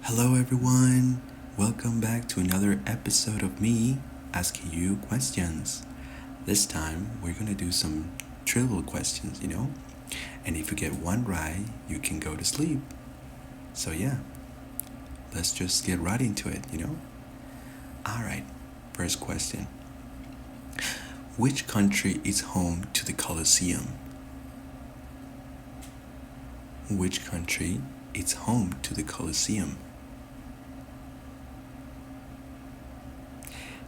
Hello, everyone. Welcome back to another episode of me asking you questions. This time, we're gonna do some trivial questions. And if you get one right, you can go to sleep. So, yeah, let's just get right into it. Alright, first question. Which country is home to the Colosseum? Which country is home to the Colosseum?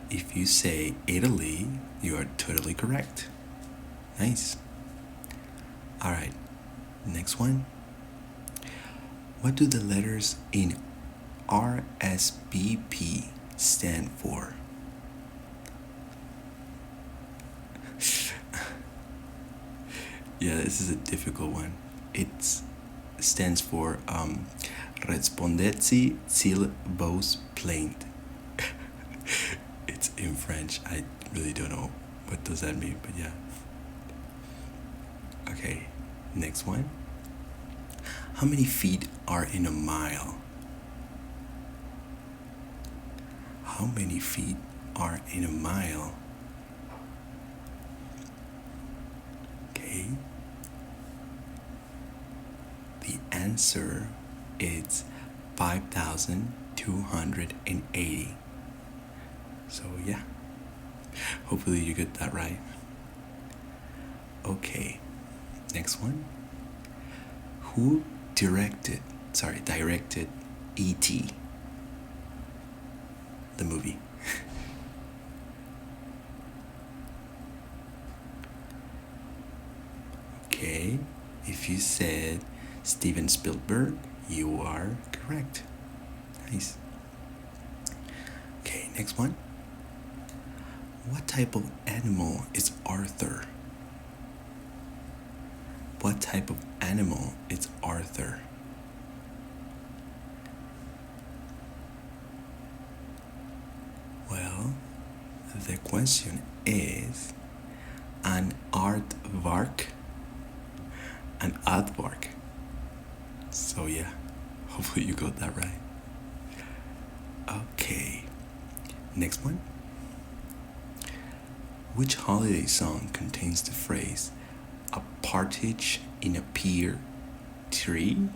If you say Italy, you are totally correct. Nice. Alright, next one. What do the letters in RSVP stand for? Yeah, this is a difficult one. It stands for Respondetsi s'il vous plaint. It's in French. I really don't know what does that mean, but yeah. Okay, next one. How many feet are in a mile? How many feet are in a mile? Okay. The answer is 5,280. So yeah, hopefully you get that right. Okay, next one. Who directed E.T., the movie? Okay, if you said Steven Spielberg, you are correct. Nice. Okay, next one. What type of animal is Arthur? What type of animal is Arthur? Well, the question is an aardvark. An aardvark. So yeah, hopefully you got that right. Okay, next one. Which holiday song contains the phrase "a partridge in a pear tree"?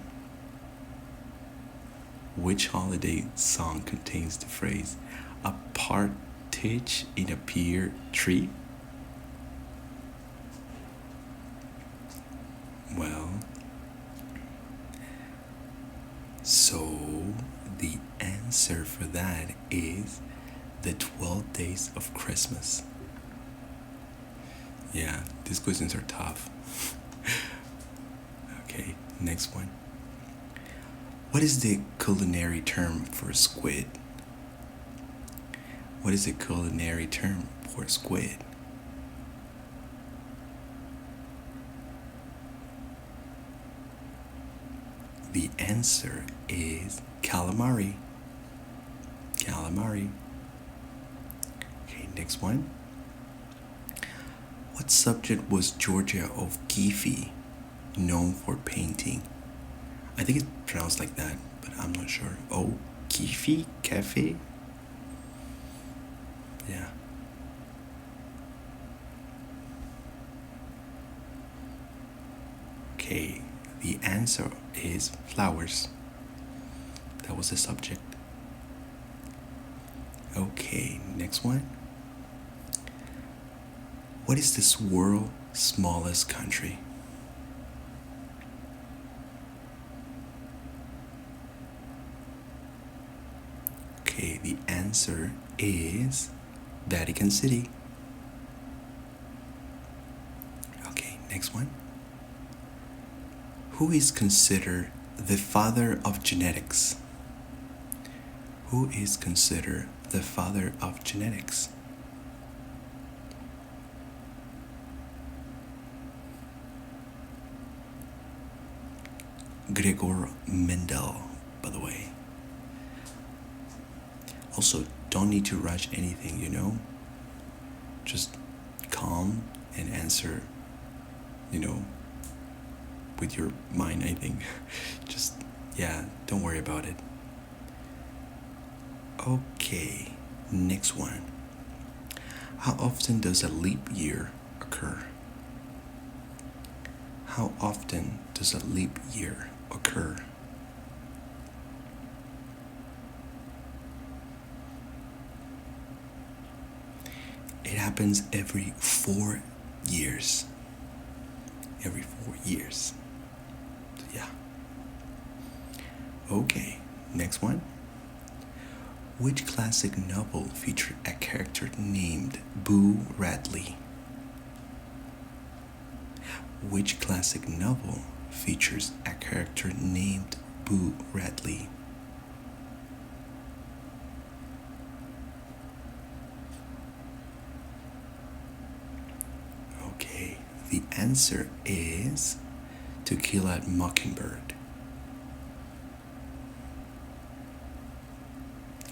Which holiday song contains the phrase "a partridge in a pear tree"? Well, so the answer for that is the 12 Days of Christmas. Yeah, these questions are tough. Okay, next one. What is the culinary term for squid? What is the culinary term for squid? The answer is calamari. Calamari. Okay, next one. What subject was Georgia O'Keeffe known for painting? I think it's pronounced like that, but I'm not sure. O'Keeffe? Cafe? Yeah. Okay, the answer is flowers. That was the subject. Okay, next one. What is this world's smallest country? Okay, the answer is Vatican City. Okay, next one. Who is considered the father of genetics? Who is considered the father of genetics? Gregor Mendel, by the way. Also, don't need to rush anything. Just calm and answer, with your mind, I think. Just, yeah, don't worry about it. Okay, next one. How often does a leap year occur? How often does a leap year occur? It happens every 4 years. Every 4 years. So yeah. Okay, next one. Which classic novel featured a character named Boo Radley? Which classic novel features a character named Boo Radley? Okay, the answer is To Kill a Mockingbird.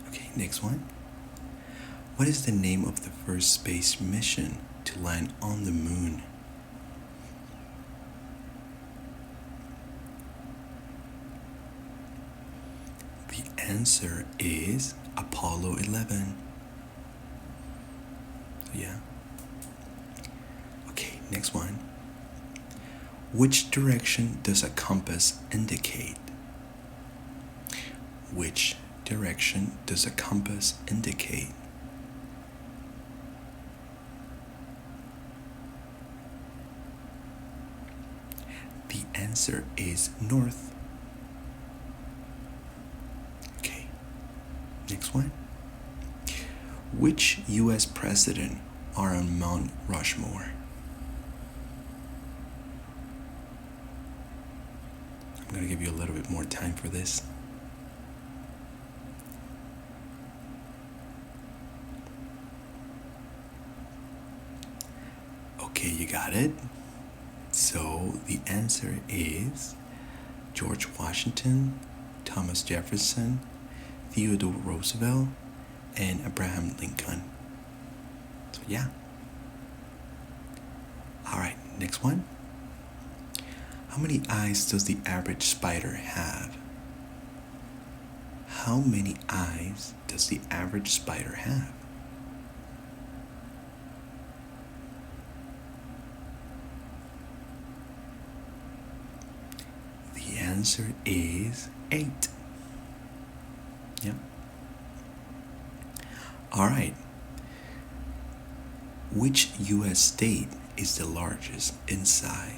Okay, next one. What is the name of the first space mission to land on the moon? The answer is Apollo 11. Yeah. Okay, next one. Which direction does a compass indicate? Which direction does a compass indicate? The answer is north. Okay, next one. Which US president are on Mount Rushmore? I'm going to give you a little bit more time for this. Okay, you got it. So the answer is George Washington, Thomas Jefferson, Theodore Roosevelt, and Abraham Lincoln. So yeah. Alright, next one. How many eyes does the average spider have? How many eyes does the average spider have? The answer is 8. Yep. Alright. Which US state is the largest in size?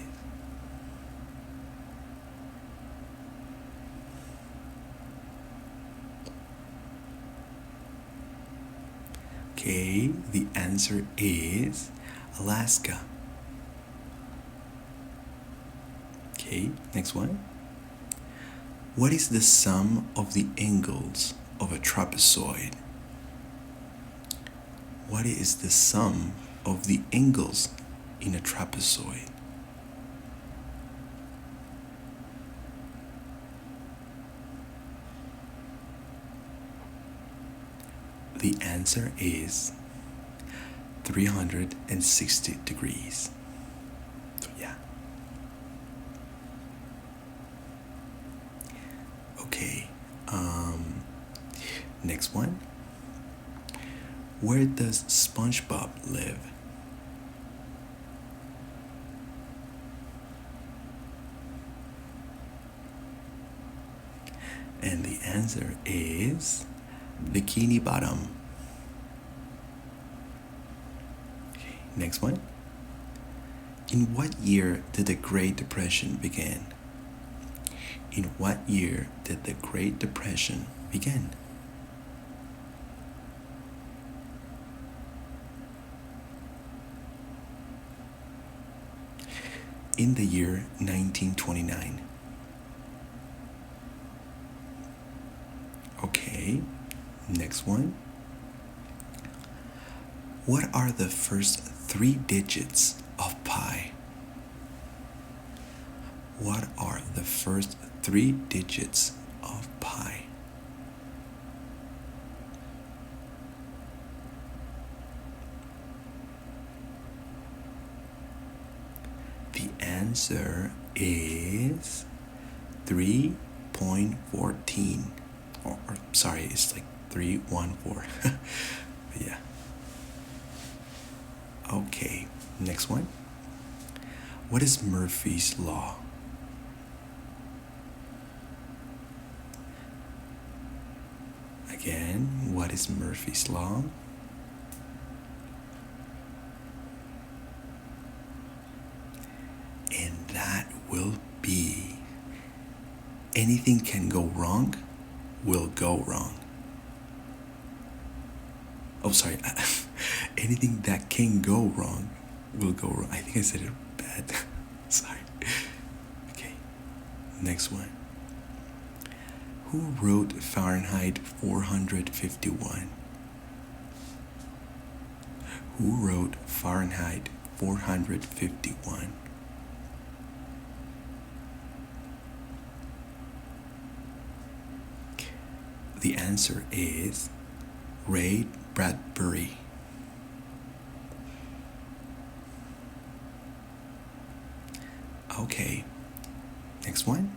Okay, the answer is Alaska. Okay, next one. What is the sum of the angles of a trapezoid? What is the sum of the angles in a trapezoid? The answer is 360 degrees. So yeah. Okay. Next one. Where does SpongeBob live? And the answer is Bikini Bottom. Okay, next one. In what year did the Great Depression begin? In what year did the Great Depression begin? In the year 1929. Okay, next one. What are the first 3 digits of pi? What are the first 3 digits of pi? The answer is 3.14. Sorry, it's like 314. Yeah. Okay, next one. What is Murphy's Law? Again, what is Murphy's Law? And that will be anything can go wrong will go wrong. Oh, sorry. Anything that can go wrong will go wrong. I think I said it bad. Sorry. Okay. Next one. Who wrote Fahrenheit 451? Who wrote Fahrenheit 451? The answer is Ray Bradbury. Okay, next one.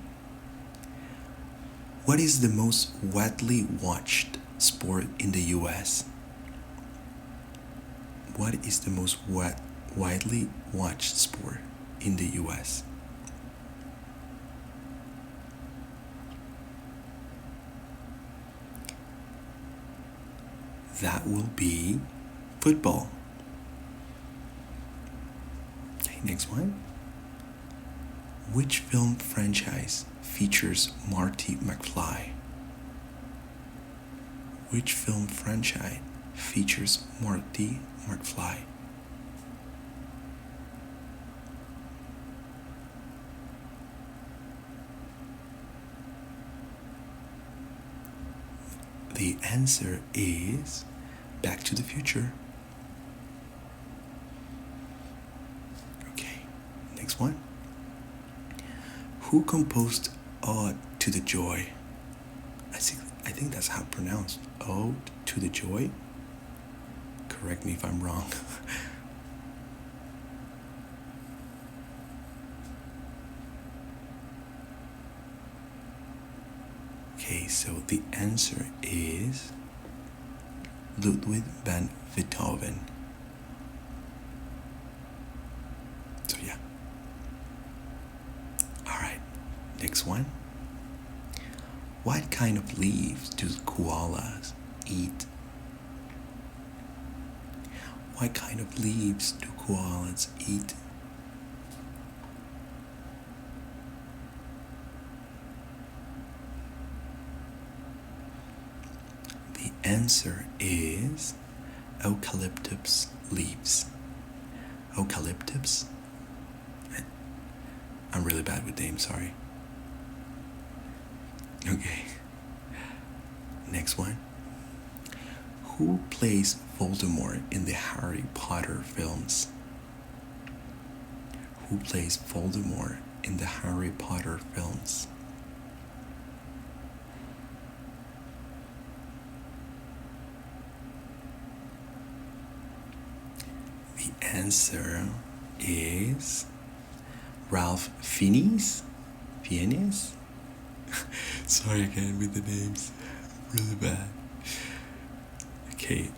What is the most widely watched sport in the US? What is the most widely watched sport in the US? That will be football. Okay, next one. Which film franchise features Marty McFly? Which film franchise features Marty McFly? The answer is Back to the Future. Okay, next one. Who composed Ode to the Joy? I think that's how it's pronounced. Ode to the Joy? Correct me if I'm wrong. Okay, so the answer is Ludwig van Beethoven. So yeah. Alright, next one. What kind of leaves do koalas eat? What kind of leaves do koalas eat? The answer is eucalyptus leaves. Eucalyptus? I'm really bad with names, sorry. Okay. Next one. Who plays Voldemort in the Harry Potter films? Who plays Voldemort in the Harry Potter films? The answer is Ralph Fiennes? Fiennes? Sorry again with the names. Really bad. Okay,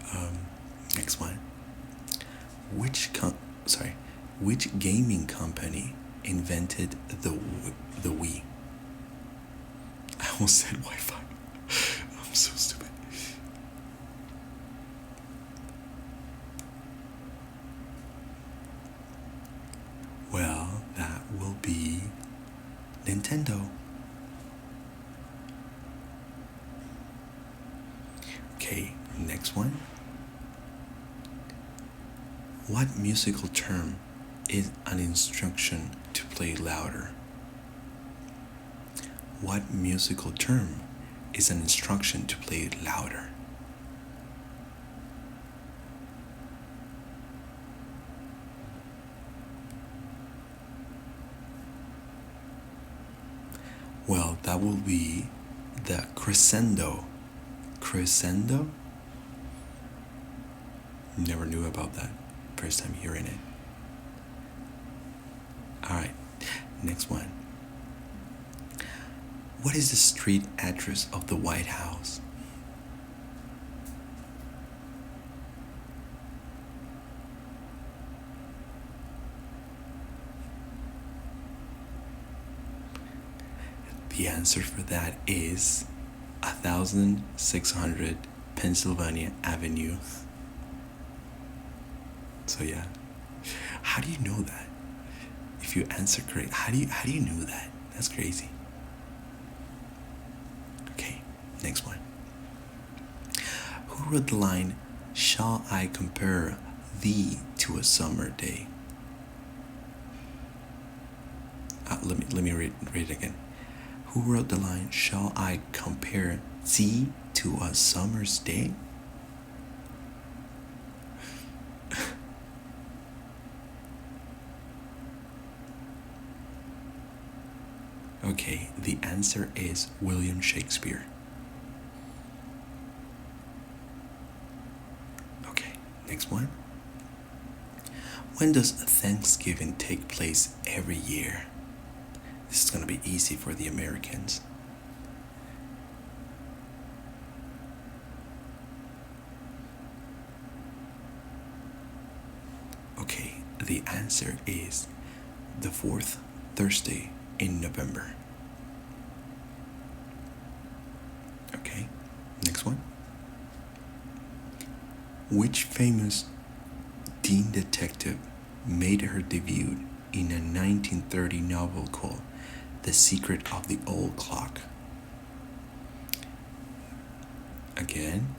next one. Which gaming company invented the Wii? I almost said Wi-Fi. I'm so stupid. Well, that will be Nintendo. Okay, next one. What musical term is an instruction to play louder? What musical term is an instruction to play louder? Well, that will be the crescendo. Crescendo? Never knew about that. First time hearing it. Alright, next one. What is the street address of the White House? The answer for that is 1600 Pennsylvania Avenue. So yeah, how do you know that? If you answer correct, how do you know that? That's crazy. Okay, next one. Who wrote the line, "Shall I compare thee to a summer day"? Let me read it again. Who wrote the line, "Shall I compare thee to a summer's day"? Okay, the answer is William Shakespeare. Okay, next one. When does Thanksgiving take place every year? This is going to be easy for the Americans. Okay, the answer is the fourth Thursday in November. Okay, next one. Which famous teen detective made her debut in a 1930 novel called The Secret of the Old Clock? Again,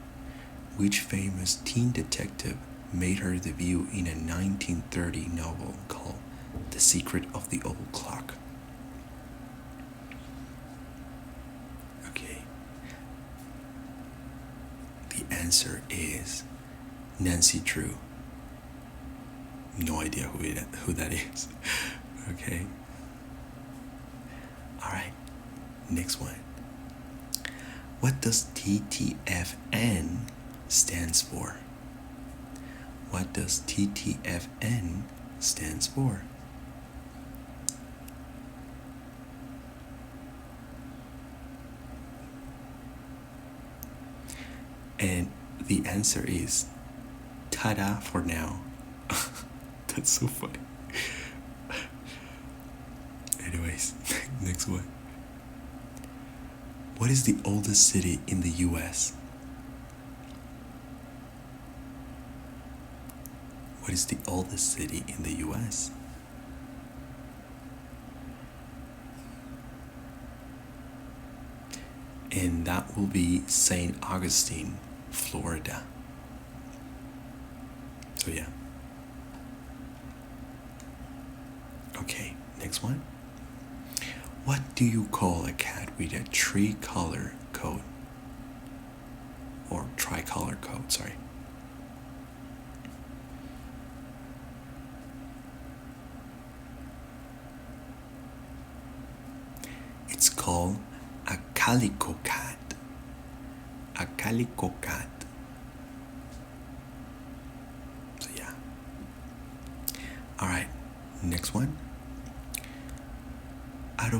which famous teen detective made her debut in a 1930 novel called The Secret of the Old Clock? Okay. The answer is Nancy Drew. No idea who that is. Okay. Alright, next one. What does TTFN stands for? What does TTFN stands for? And the answer is ta-da for now. That's so funny. Anyways, next one. What is the oldest city in the US? What is the oldest city in the US? And that will be St. Augustine, Florida. So yeah. Okay, next one. What do you call a cat with a tricolor coat? Or tricolor coat, sorry. It's called a calico cat. A calico cat. So yeah. All right, next one. Out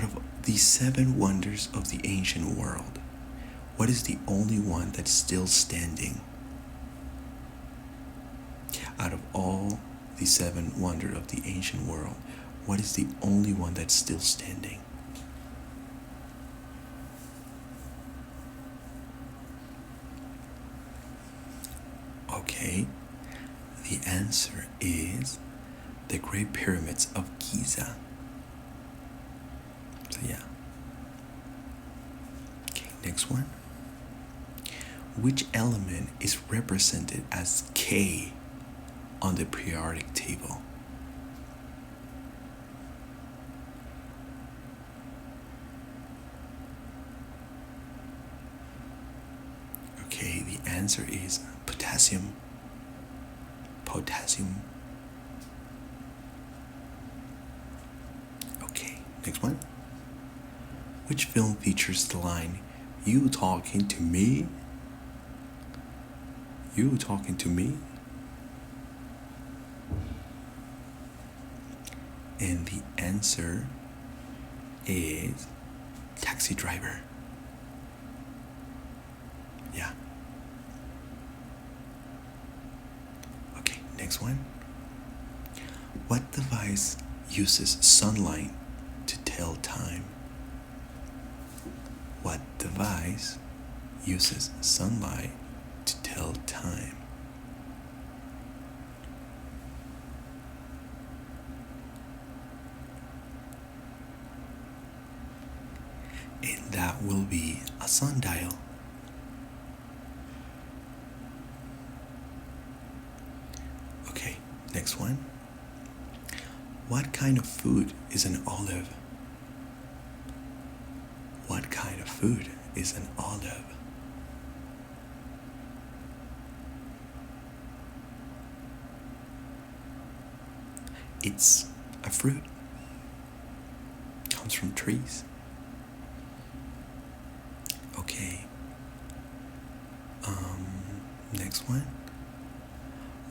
of the seven wonders of the ancient world, what is the only one that's still standing? Out of all the seven wonders of the ancient world, what is the only one that's still standing? Okay, the answer is the Great Pyramids of Giza. So yeah. Okay, next one. Which element is represented as K on the periodic table? Okay, the answer is potassium. Potassium. Okay, next one. Which film features the line, "You talking to me? You talking to me?" And the answer is Taxi Driver. Yeah. Okay, next one. What device uses sunlight to tell time? What device uses sunlight to tell time? And that will be a sundial. Okay, next one. What kind of food is an olive? What kind of food is an olive? It's a fruit. Comes from trees. Okay. Next one.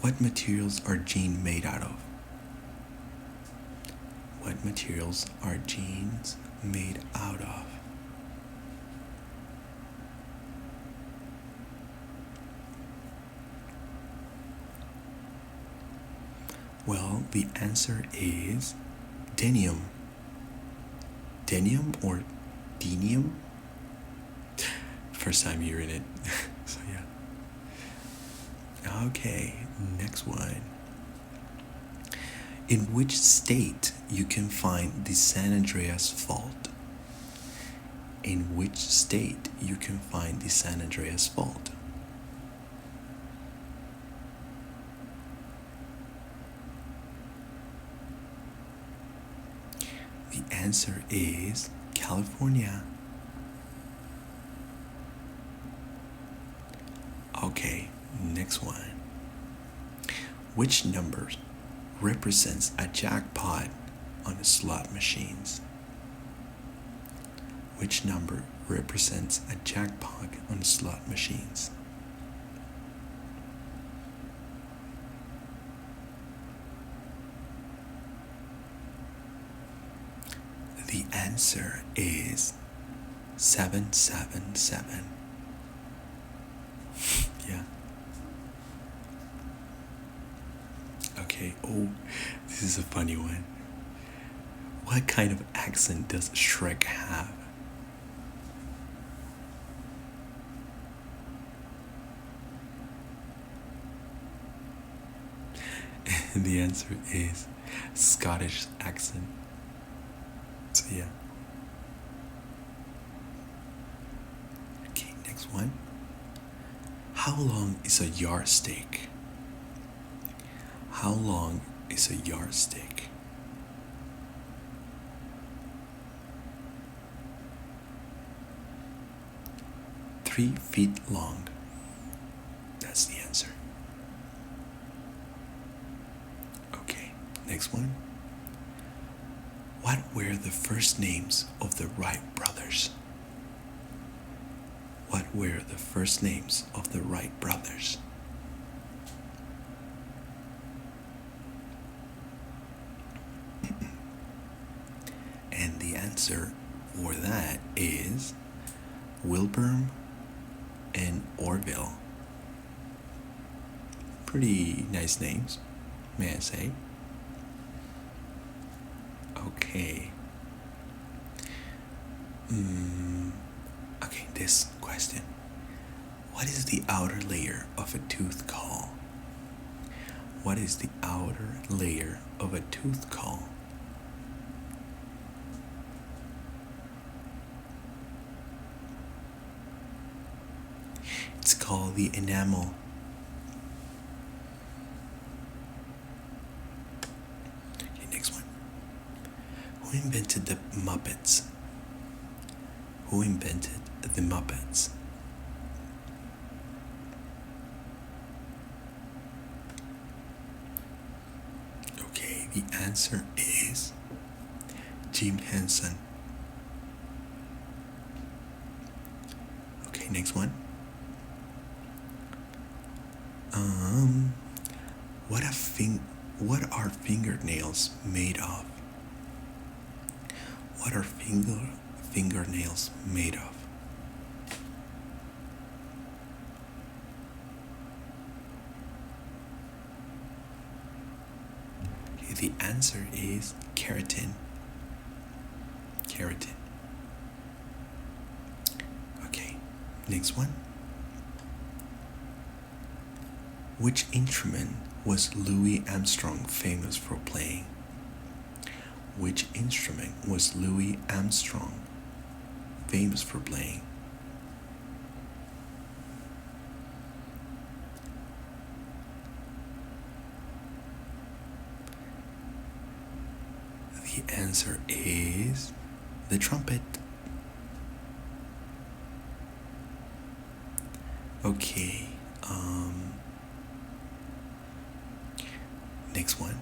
What materials are jeans made out of? What materials are jeans made out of? Well, the answer is denim. Denim or denium? First time hearing it. So yeah. Okay, next one. In which state you can find the San Andreas Fault? In which state you can find the San Andreas Fault? The answer is California. Okay, next one. Which number represents a jackpot on slot machines? Which number represents a jackpot on slot machines? The answer is 777. Yeah. Okay, oh, this is a funny one. What kind of accent does Shrek have? And the answer is Scottish accent. So yeah. Okay, next one. How long is a yardstick? How long is a yardstick? Three feet long. That's the answer. Okay, next one. What were the first names of the Wright brothers? What were the first names of the Wright brothers? And the answer for that is Wilbur and Orville. Pretty nice names, may I say. Okay. Okay, this question. What is the outer layer of a tooth called? What is the outer layer of a tooth called? It's called the enamel. Okay, next one. Who invented the Muppets? Who invented the Muppets? Okay, the answer is Jim Henson. Okay, next one. What are fingernails made of? What are fingernails made of? Okay, the answer is keratin. inherited. Okay, next one. Which instrument was Louis Armstrong famous for playing? Which instrument was Louis Armstrong famous for playing? The answer is the trumpet. Okay, next one.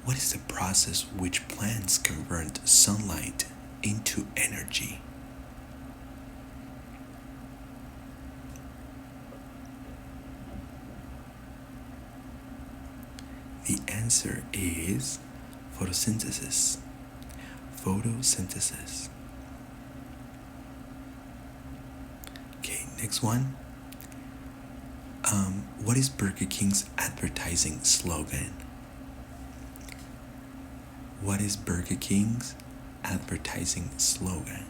What is the process which plants convert sunlight into energy? The answer is photosynthesis. Photosynthesis. Okay, next one. What is Burger King's advertising slogan? What is Burger King's advertising slogan?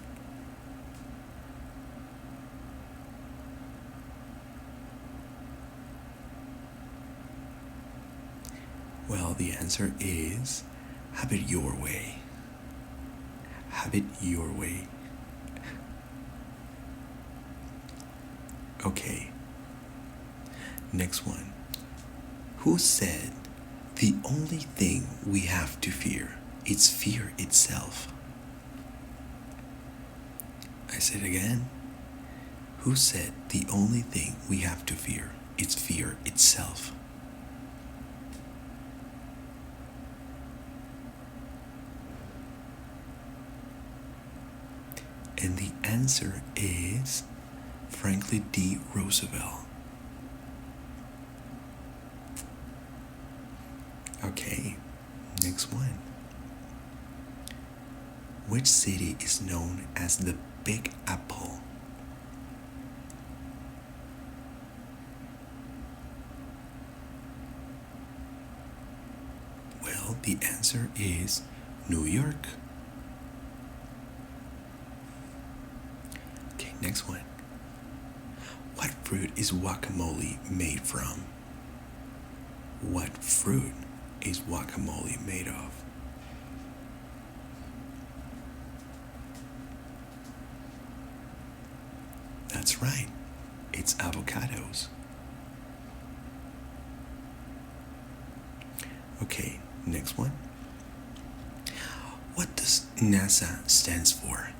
Well, the answer is have it your way. Have it your way. Okay. Next one. Who said the only thing we have to fear is fear itself? I said again. Who said the only thing we have to fear is fear itself? And the answer is Franklin D. Roosevelt. Okay, next one. Which city is known as the Big Apple? Well, the answer is New York. Okay, next one. What fruit is guacamole made from? What fruit is guacamole made of? That's right, it's avocados. Okay, next one. What does NASA stands for?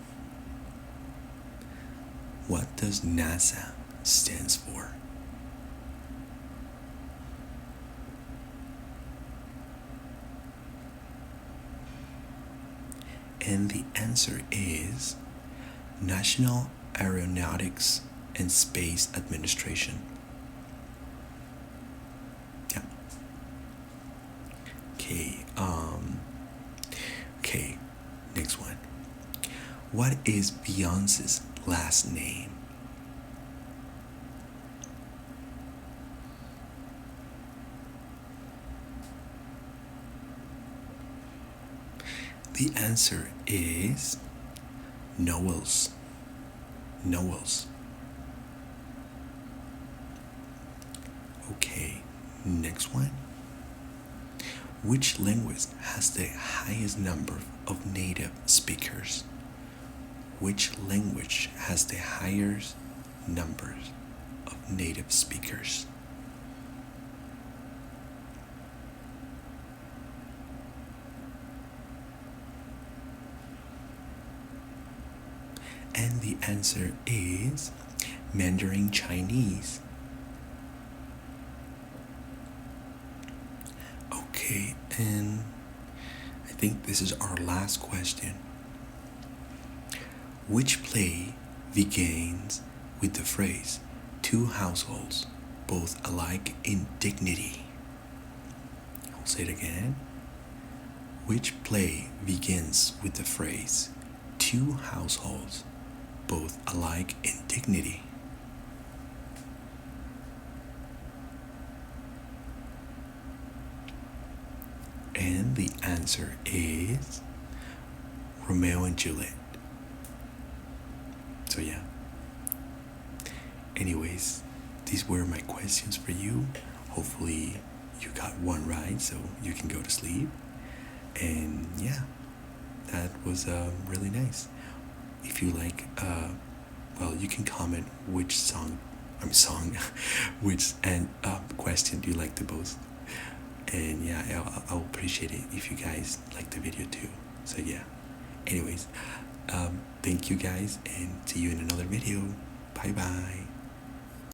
What does NASA stands for? And the answer is National Aeronautics and Space Administration. Yeah. Okay, okay, next one. What is Beyonce's last name? The answer is Knowles. Knowles. Okay, next one. Which language has the highest number of native speakers? Which language has the highest numbers of native speakers? And the answer is Mandarin Chinese. Okay, and I think this is our last question. Which play begins with the phrase, two households, both alike in dignity? I'll say it again. Which play begins with the phrase, two households, both alike in dignity? And the answer is Romeo and Juliet. So yeah. Anyways, these were my questions for you. Hopefully you got one right so you can go to sleep. And yeah, that was really nice. If you like, well, you can comment which song, which and question do you like the most. And yeah, I'll appreciate it if you guys like the video too. So yeah. Anyways, thank you guys, and see you in another video. Bye bye.